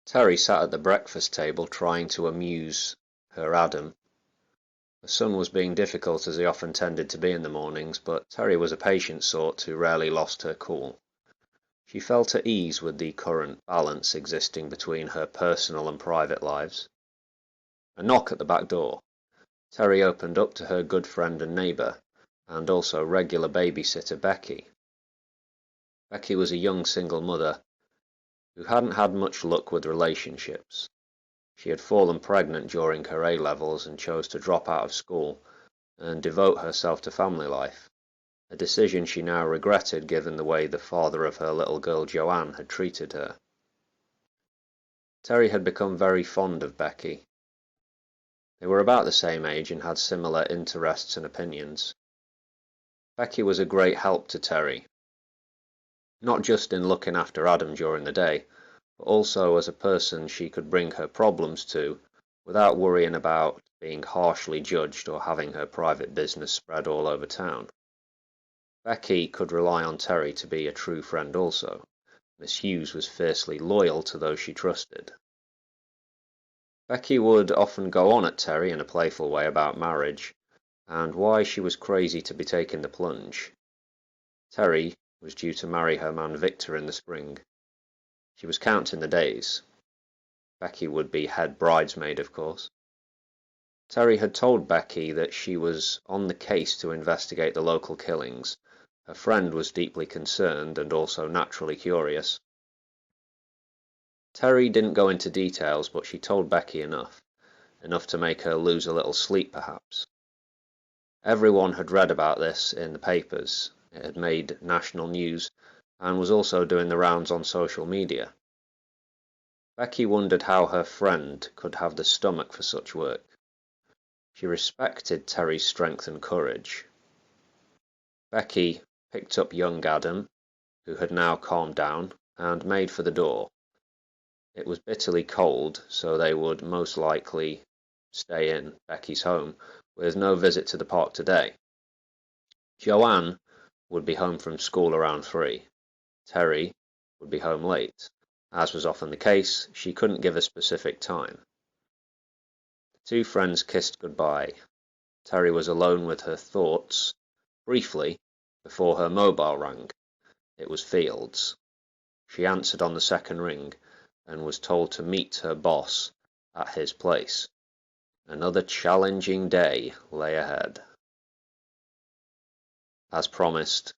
Terry sat at the breakfast table trying to amuse her Adam. The son was being difficult as he often tended to be in the mornings, but Terry was a patient sort who rarely lost her cool. She felt at ease with the current balance existing between her personal and private lives. A knock at the back door. Terry opened up to her good friend and neighbour, and also regular babysitter Becky. Becky was a young single mother who hadn't had much luck with relationships. She had fallen pregnant during her A-levels and chose to drop out of school and devote herself to family life, a decision she now regretted given the way the father of her little girl Joanne had treated her. Terry had become very fond of Becky. They were about the same age and had similar interests and opinions. Becky was a great help to Terry, not just in looking after Adam during the day, but also as a person she could bring her problems to without worrying about being harshly judged or having her private business spread all over town. Becky could rely on Terry to be a true friend also. Miss Hughes was fiercely loyal to those she trusted. Becky would often go on at Terry in a playful way about marriage, and why she was crazy to be taking the plunge. Terry was due to marry her man Victor in the spring. She was counting the days. Becky would be head bridesmaid, of course. Terry had told Becky that she was on the case to investigate the local killings. Her friend was deeply concerned and also naturally curious. Terry didn't go into details, but she told Becky enough to make her lose a little sleep perhaps. Everyone had read about this in the papers. It had made national news and was also doing the rounds on social media. Becky wondered how her friend could have the stomach for such work. She respected Terry's strength and courage. Becky picked up young Adam, who had now calmed down, and made for the door. It was bitterly cold, so they would most likely stay in Becky's home, with no visit to the park today. Joanne would be home from school around 3. Terry would be home late. As was often the case, she couldn't give a specific time. The two friends kissed goodbye. Terry was alone with her thoughts, briefly, before her mobile rang. It was Fields. She answered on the second ring, and was told to meet her boss at his place. Another challenging day lay ahead. As promised,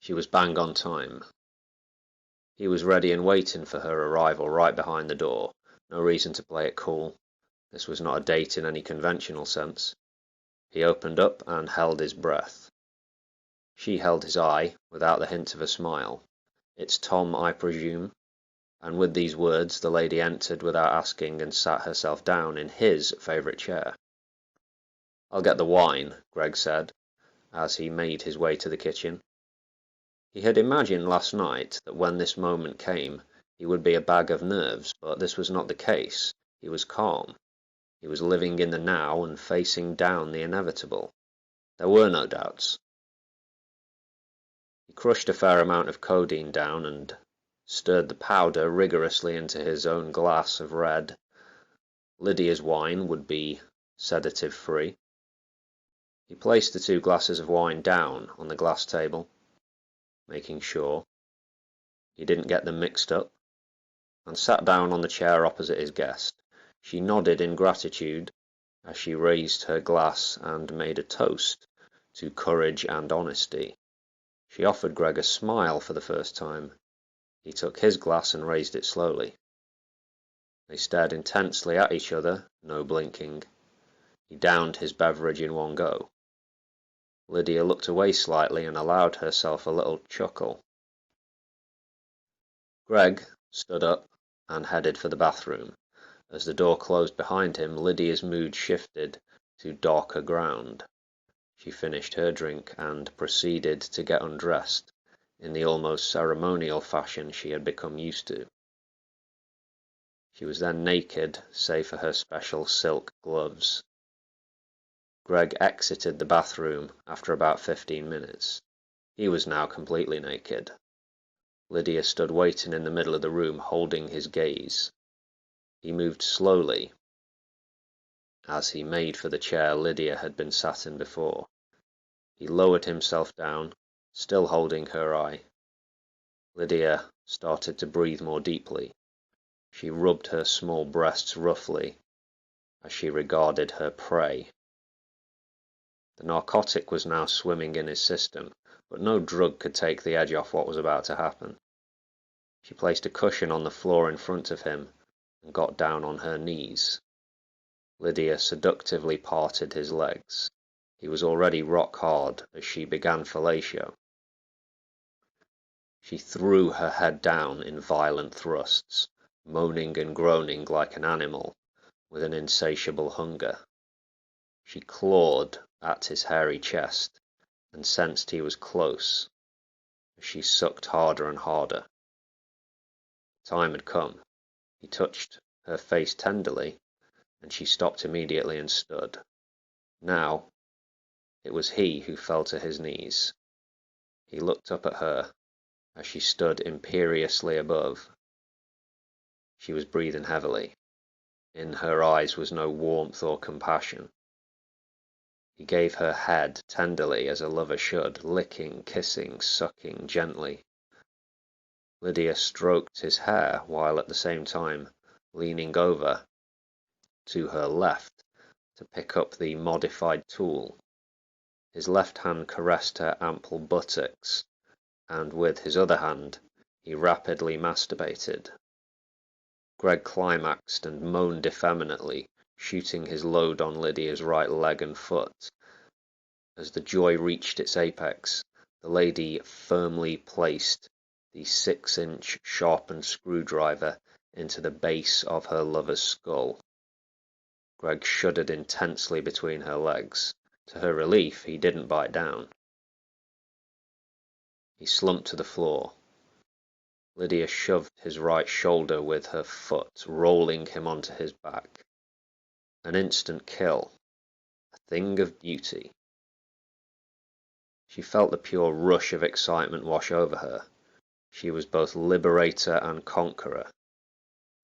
she was bang on time. He was ready and waiting for her arrival right behind the door. No reason to play it cool. This was not a date in any conventional sense. He opened up and held his breath. She held his eye without the hint of a smile. "It's Tom, I presume?" And with these words the lady entered without asking and sat herself down in his favourite chair. "I'll get the wine," Greg said, as he made his way to the kitchen. He had imagined last night that when this moment came he would be a bag of nerves, but this was not the case. He was calm. He was living in the now and facing down the inevitable. There were no doubts. He crushed a fair amount of codeine down and stirred the powder rigorously into his own glass of red. Lydia's wine would be sedative-free. He placed the 2 glasses of wine down on the glass table, making sure he didn't get them mixed up, and sat down on the chair opposite his guest. She nodded in gratitude as she raised her glass and made a toast to courage and honesty. She offered Greg a smile for the first time. He took his glass and raised it slowly. They stared intensely at each other, no blinking. He downed his beverage in one go. Lydia looked away slightly and allowed herself a little chuckle. Greg stood up and headed for the bathroom. As the door closed behind him, Lydia's mood shifted to darker ground. She finished her drink and proceeded to get undressed in the almost ceremonial fashion she had become used to. She was then naked, save for her special silk gloves. Greg exited the bathroom after about 15 minutes. He was now completely naked. Lydia stood waiting in the middle of the room, holding his gaze. He moved slowly, as he made for the chair Lydia had been sat in before. He lowered himself down, still holding her eye. Lydia started to breathe more deeply. She rubbed her small breasts roughly as she regarded her prey. The narcotic was now swimming in his system, but no drug could take the edge off what was about to happen. She placed a cushion on the floor in front of him and got down on her knees. Lydia seductively parted his legs. He was already rock hard as she began fellatio. She threw her head down in violent thrusts, moaning and groaning like an animal with an insatiable hunger. She clawed at his hairy chest and sensed he was close as she sucked harder and harder. The time had come. He touched her face tenderly, and she stopped immediately and stood. Now it was he who fell to his knees. He looked up at her as she stood imperiously above. She was breathing heavily. In her eyes was no warmth or compassion. He gave her head tenderly as a lover should, licking, kissing, sucking gently. Lydia stroked his hair while at the same time leaning over to her left to pick up the modified tool. His left hand caressed her ample buttocks, and with his other hand he rapidly masturbated. Greg climaxed and moaned effeminately, shooting his load on Lydia's right leg and foot. As the joy reached its apex, the lady firmly placed the 6-inch sharpened screwdriver into the base of her lover's skull. Greg shuddered intensely between her legs. To her relief, he didn't bite down. He slumped to the floor. Lydia shoved his right shoulder with her foot, rolling him onto his back. An instant kill. A thing of beauty. She felt the pure rush of excitement wash over her. She was both liberator and conqueror.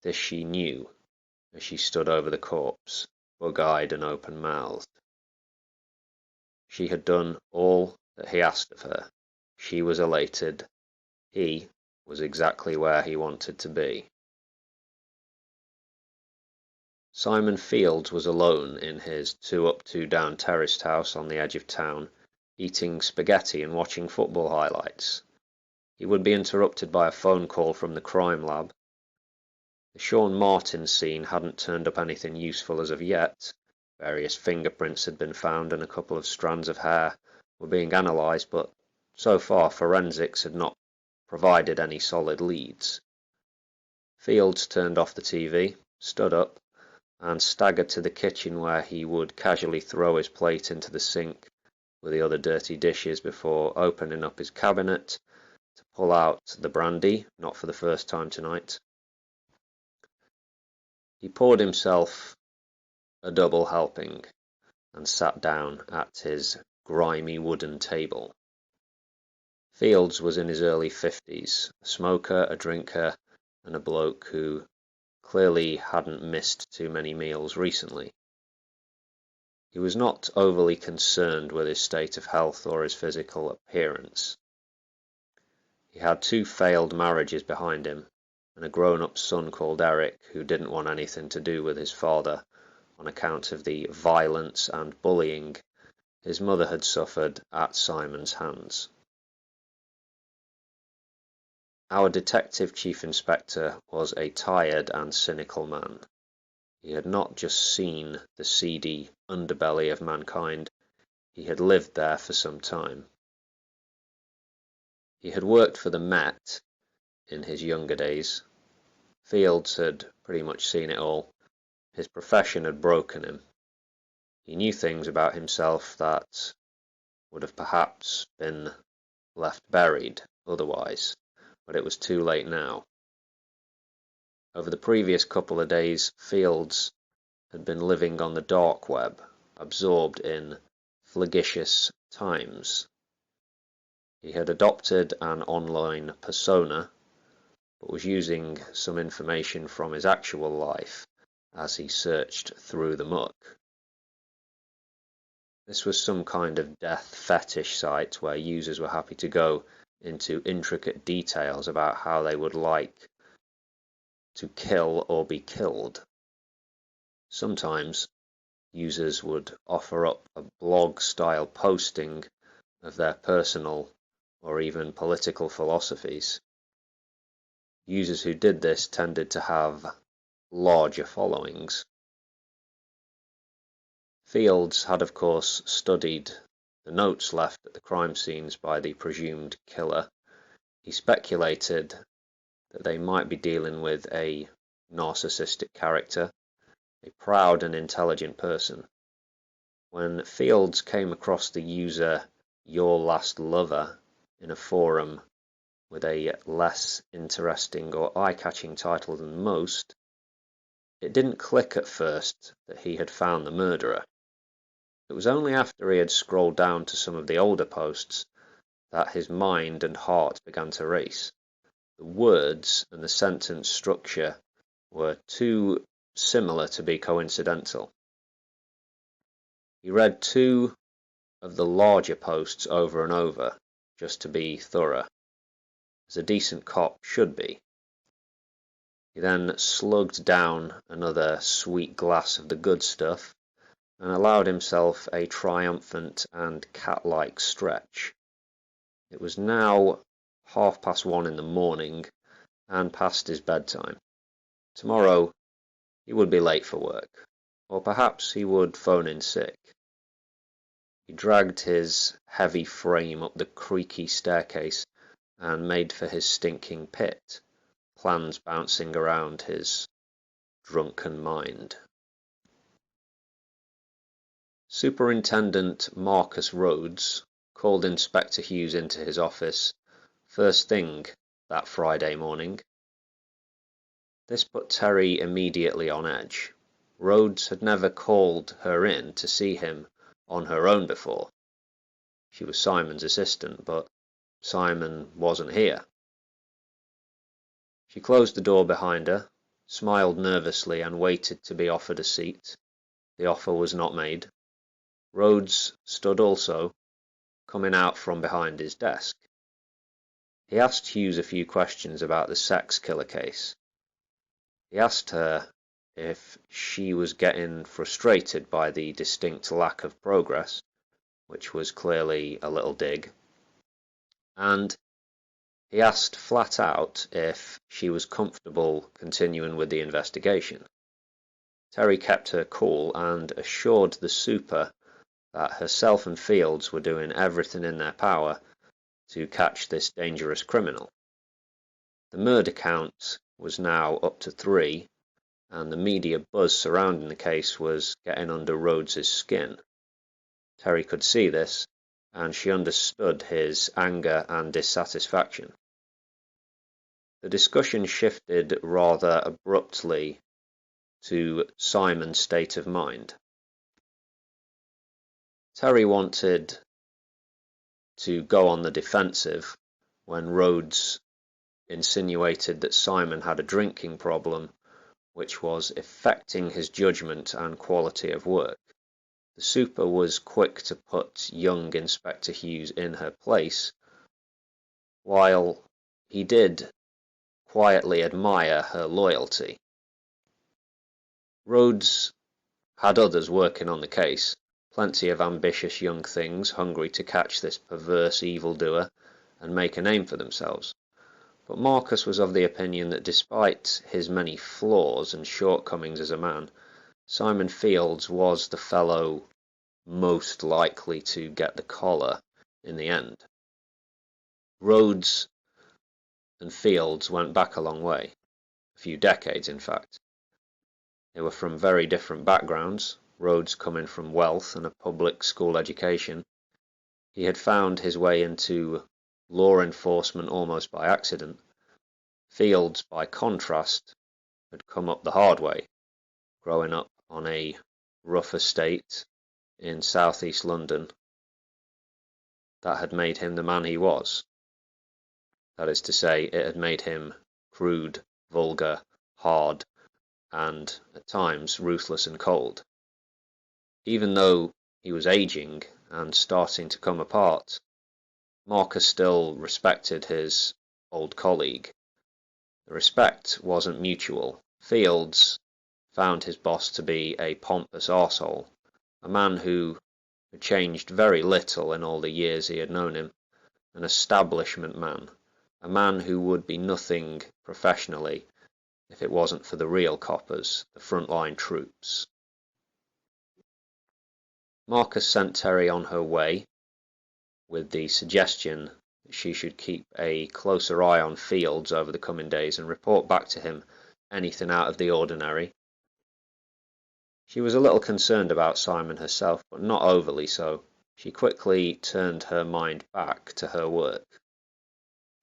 This she knew as she stood over the corpse, bug-eyed and open-mouthed. She had done all that he asked of her. She was elated. He was exactly where he wanted to be. Simon Fields was alone in his 2-up, 2-down terraced house on the edge of town, eating spaghetti and watching football highlights. He would be interrupted by a phone call from the crime lab. The Sean Martin scene hadn't turned up anything useful as of yet. Various fingerprints had been found and a couple of strands of hair were being analysed, but so far forensics had not provided any solid leads. Fields turned off the TV, stood up, and staggered to the kitchen where he would casually throw his plate into the sink with the other dirty dishes before opening up his cabinet to pull out the brandy, not for the first time tonight. He poured himself a double helping and sat down at his grimy wooden table. Fields was in his early 50s, a smoker, a drinker, and a bloke who clearly hadn't missed too many meals recently. He was not overly concerned with his state of health or his physical appearance. He had 2 failed marriages behind him, and a grown-up son called Eric who didn't want anything to do with his father on account of the violence and bullying his mother had suffered at Simon's hands. Our detective chief inspector was a tired and cynical man. He had not just seen the seedy underbelly of mankind, he had lived there for some time. He had worked for the Met in his younger days. Fields had pretty much seen it all. His profession had broken him. He knew things about himself that would have perhaps been left buried otherwise, but it was too late now. Over the previous couple of days, Fields had been living on the dark web, absorbed in flagitious times. He had adopted an online persona but was using some information from his actual life as he searched through the muck. This was some kind of death fetish site where users were happy to go into intricate details about how they would like to kill or be killed. Sometimes users would offer up a blog-style posting of their personal or even political philosophies. Users who did this tended to have larger followings. Fields had, of course, studied the notes left at the crime scenes by the presumed killer. He speculated that they might be dealing with a narcissistic character, a proud and intelligent person. When Fields came across the user Your Last Lover in a forum with a less interesting or eye-catching title than most, it didn't click at first that he had found the murderer. It was only after he had scrolled down to some of the older posts that his mind and heart began to race. The words and the sentence structure were too similar to be coincidental. He read 2 of the larger posts over and over, just to be thorough, as a decent cop should be. He then slugged down another sweet glass of the good stuff and allowed himself a triumphant and cat-like stretch. It was now 1:30 in the morning and past his bedtime. Tomorrow he would be late for work, or perhaps he would phone in sick. He dragged his heavy frame up the creaky staircase and made for his stinking pit, plans bouncing around his drunken mind. Superintendent Marcus Rhodes called Inspector Hughes into his office first thing that Friday morning. This put Terry immediately on edge. Rhodes had never called her in to see him on her own before. She was Simon's assistant, but Simon wasn't here. She closed the door behind her, smiled nervously and waited to be offered a seat. The offer was not made. Rhodes stood also, coming out from behind his desk. He asked Hughes a few questions about the sex killer case. He asked her if she was getting frustrated by the distinct lack of progress, which was clearly a little dig, and he asked flat out if she was comfortable continuing with the investigation. Terry kept her cool and assured the super that herself and Fields were doing everything in their power to catch this dangerous criminal. The murder count was now up to 3, and the media buzz surrounding the case was getting under Rhodes's skin. Terry could see this, and she understood his anger and dissatisfaction. The discussion shifted rather abruptly to Simon's state of mind. Terry wanted to go on the defensive when Rhodes insinuated that Simon had a drinking problem which was affecting his judgment and quality of work. The super was quick to put young Inspector Hughes in her place, while he did quietly admire her loyalty. Rhodes had others working on the case, plenty of ambitious young things hungry to catch this perverse evildoer and make a name for themselves. But Marcus was of the opinion that despite his many flaws and shortcomings as a man, Simon Fields was the fellow most likely to get the collar in the end. Rhodes and Fields went back a long way, a few decades in fact. They were from very different backgrounds, Rhodes coming from wealth and a public school education. He had found his way into law enforcement almost by accident. Fields, by contrast, had come up the hard way, growing up on a rough estate in southeast London that had made him the man he was. That is to say, it had made him crude, vulgar, hard, and, at times, ruthless and cold. Even though he was aging and starting to come apart, Marcus still respected his old colleague. The respect wasn't mutual. Fields found his boss to be a pompous arsehole, a man who had changed very little in all the years he had known him, an establishment man, a man who would be nothing professionally if it wasn't for the real coppers, the frontline troops. Marcus sent Terry on her way with the suggestion that she should keep a closer eye on Fields over the coming days and report back to him anything out of the ordinary. She was a little concerned about Simon herself, but not overly so. She quickly turned her mind back to her work.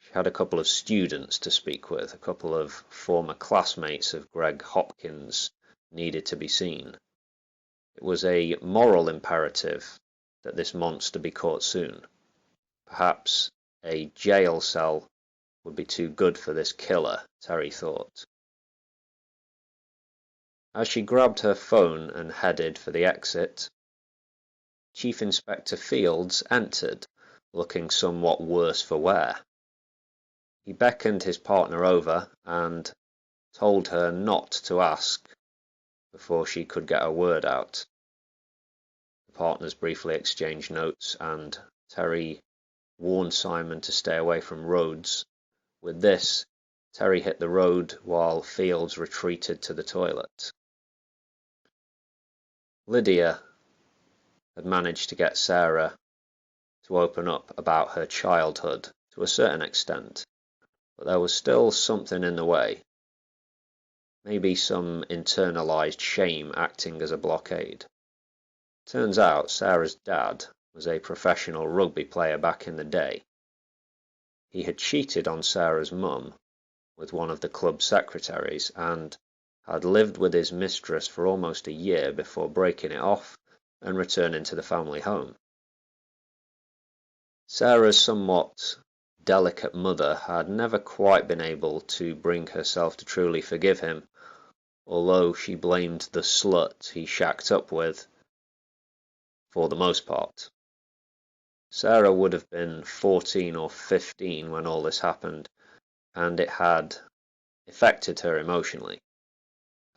She had a couple of students to speak with, a couple of former classmates of Greg Hopkins needed to be seen. It was a moral imperative that this monster be caught soon. Perhaps a jail cell would be too good for this killer, Terry thought. As she grabbed her phone and headed for the exit, Chief Inspector Fields entered, looking somewhat worse for wear. He beckoned his partner over and told her not to ask before she could get a word out. The partners briefly exchanged notes, and Terry warned Simon to stay away from roads. With this, Terry hit the road while Fields retreated to the toilet. Lydia had managed to get Sarah to open up about her childhood to a certain extent, but there was still something in the way. Maybe some internalized shame acting as a blockade. Turns out Sarah's dad was a professional rugby player back in the day. He had cheated on Sarah's mum with one of the club secretaries and had lived with his mistress for almost a year before breaking it off and returning to the family home. Sarah's somewhat delicate mother had never quite been able to bring herself to truly forgive him, although she blamed the slut he shacked up with for the most part. Sarah would have been 14 or 15 when all this happened, and it had affected her emotionally.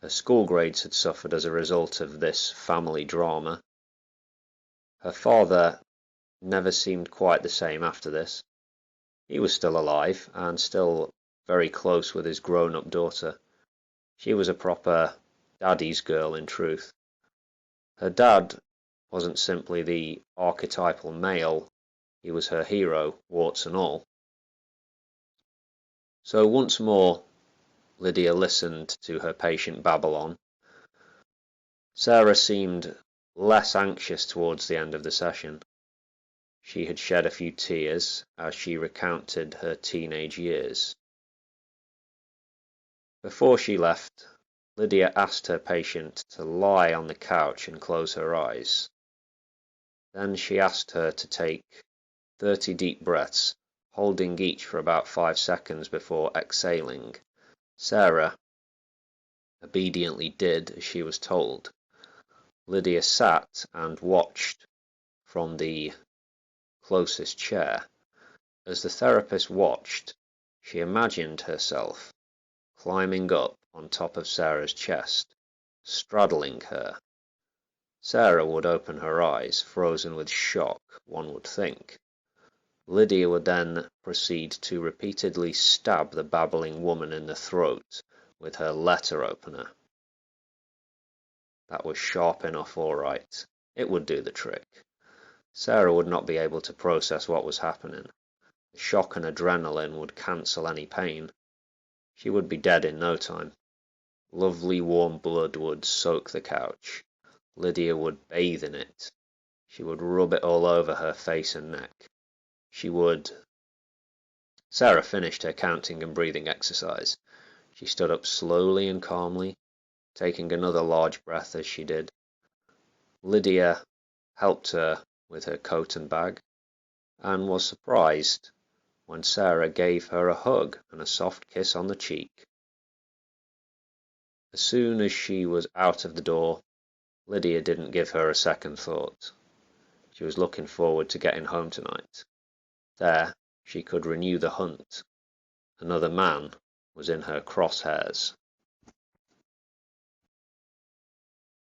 Her school grades had suffered as a result of this family drama. Her father never seemed quite the same after this. He was still alive and still very close with his grown-up daughter. She was a proper daddy's girl in truth. Her dad wasn't simply the archetypal male, he was her hero, warts and all. So once more, Lydia listened to her patient babble on. Sarah seemed less anxious towards the end of the session. She had shed a few tears as she recounted her teenage years. Before she left, Lydia asked her patient to lie on the couch and close her eyes. Then she asked her to take 30 deep breaths, holding each for about 5 seconds before exhaling. Sarah obediently did as she was told. Lydia sat and watched from the closest chair. As the therapist watched, she imagined herself climbing up on top of Sarah's chest, straddling her. Sarah would open her eyes, frozen with shock, one would think. Lydia would then proceed to repeatedly stab the babbling woman in the throat with her letter opener. That was sharp enough, all right. It would do the trick. Sarah would not be able to process what was happening. The shock and adrenaline would cancel any pain. She would be dead in no time. Lovely warm blood would soak the couch. Lydia would bathe in it. She would rub it all over her face and neck. She would... Sarah finished her counting and breathing exercise. She stood up slowly and calmly, taking another large breath as she did. Lydia helped her with her coat and bag, and was surprised when Sarah gave her a hug and a soft kiss on the cheek. As soon as she was out of the door, Lydia didn't give her a second thought. She was looking forward to getting home tonight. There she could renew the hunt. Another man was in her crosshairs.